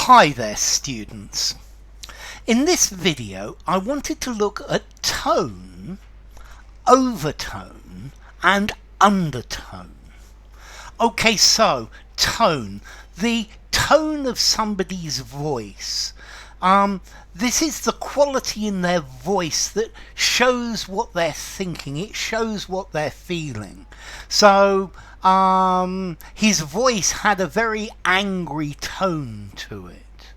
Hi there students. In this video I wanted to look at tone, overtone and undertone. Okay, so tone, the tone of somebody's voice. This is the quality in their voice that shows what they're thinking, it shows what they're feeling. So his voice had a very angry tone to it.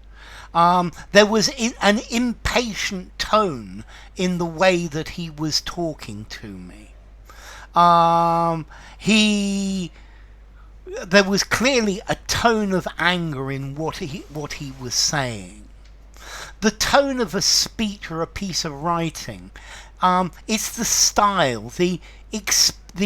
There was an impatient tone in the way that he was talking to me. There was clearly a tone of anger in what he was saying. The tone of a speech or a piece of writing, it's the style, the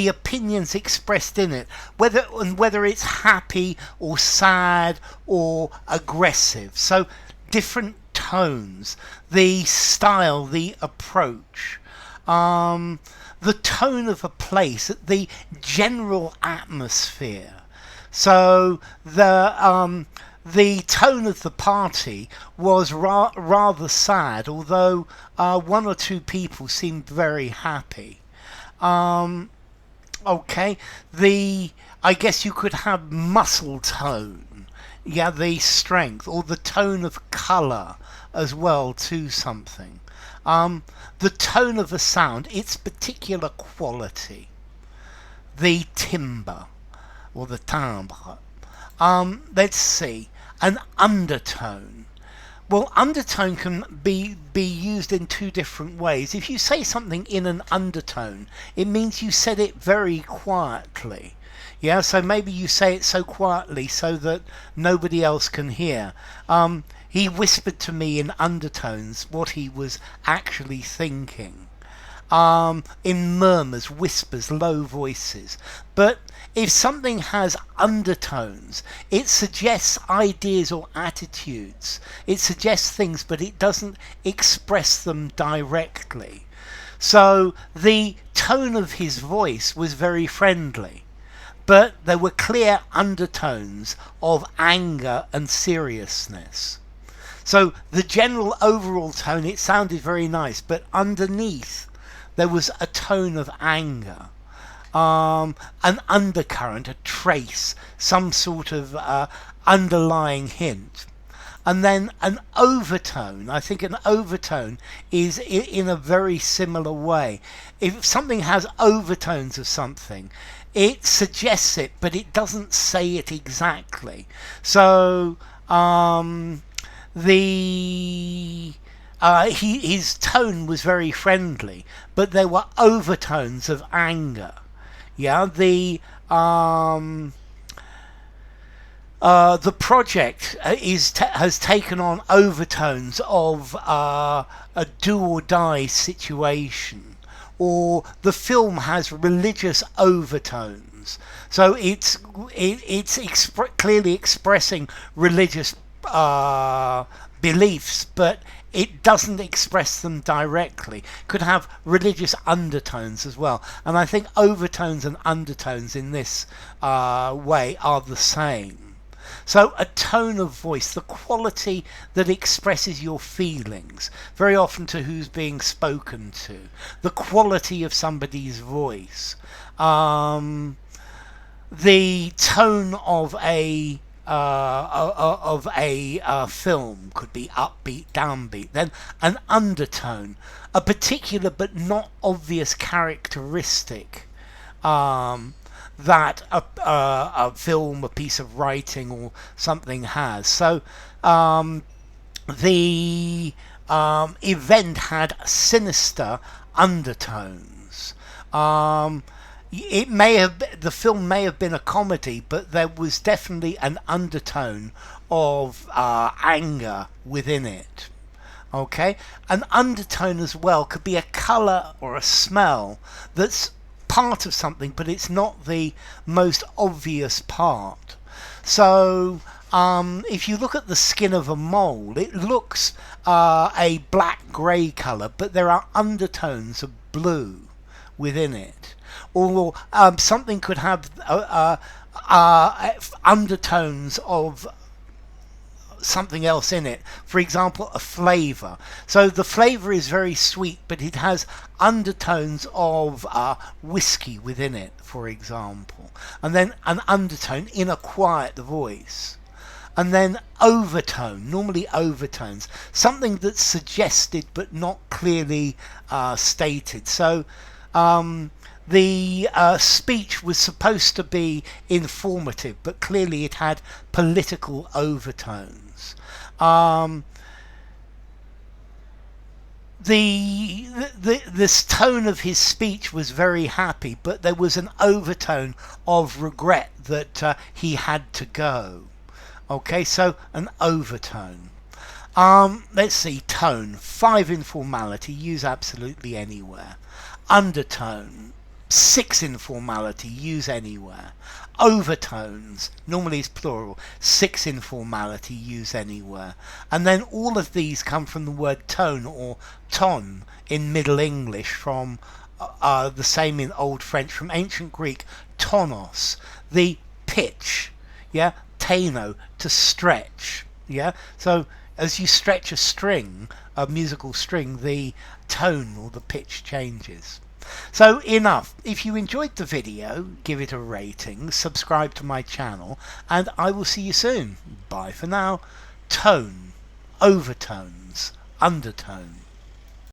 opinions expressed in it, whether it's happy or sad or aggressive. So different tones, the style, the approach, the tone of a place, the general atmosphere. So the tone of the party was rather sad, although one or two people seemed very happy. Okay, I guess you could have muscle tone, yeah, the strength, or the tone of colour as well to something. The tone of a sound, its particular quality, the timbre or the timbre. Let's see, an undertone. Well, undertone can be used in two different ways. If you say something in an undertone, it means you said it very quietly. Yeah, so maybe you say it so quietly so that nobody else can hear. He whispered to me in undertones what he was actually thinking. In murmurs, whispers, low voices. But if something has undertones, it suggests ideas or attitudes. It suggests things, but it doesn't express them directly. So the tone of his voice was very friendly, but there were clear undertones of anger and seriousness. So the general overall tone, it sounded very nice, but underneath there was a tone of anger, an undercurrent, a trace, some sort of underlying hint. And then an overtone. I think an overtone is in a very similar way. If something has overtones of something, it suggests it, but it doesn't say it exactly. So his tone was very friendly, but there were overtones of anger. Yeah, the project has taken on overtones of a do or die situation, or the film has religious overtones. So it's clearly expressing religious beliefs, but it doesn't express them directly. Could have religious undertones as well. And I think overtones and undertones in this way are the same. So a tone of voice, the quality that expresses your feelings, very often to who's being spoken to, the quality of somebody's voice, the tone of a film could be upbeat, downbeat. Then an undertone, a particular but not obvious characteristic that a film, a piece of writing or something has. So the event had sinister undertones. The film may have been a comedy, but there was definitely an undertone of anger within it. Okay, an undertone as well could be a colour or a smell that's part of something, but it's not the most obvious part. So if you look at the skin of a mole, it looks a black grey colour, but there are undertones of blue within it. Or something could have undertones of got something else in it. For example, a flavour. So the flavour is very sweet, but it has undertones of whiskey within it, for example. And then an undertone in a quiet voice. And then overtone, normally overtones, something that's suggested but not clearly stated. So the speech was supposed to be informative, but clearly it had political overtones. This tone of his speech was very happy, but there was an overtone of regret that he had to go. Okay, so an overtone. Let's see, tone. 5 informality, use absolutely anywhere. Undertone. 6 informality, use anywhere. Overtones, normally it's plural. 6 informality, use anywhere. And then all of these come from the word tone or ton in Middle English, from the same in Old French, from ancient Greek, tonos, the pitch, yeah, tano, to stretch, yeah. So as you stretch a string, a musical string, the tone or the pitch changes. So enough. If you enjoyed the video, give it a rating, subscribe to my channel, and I will see you soon. Bye for now. Tone, overtones, undertones.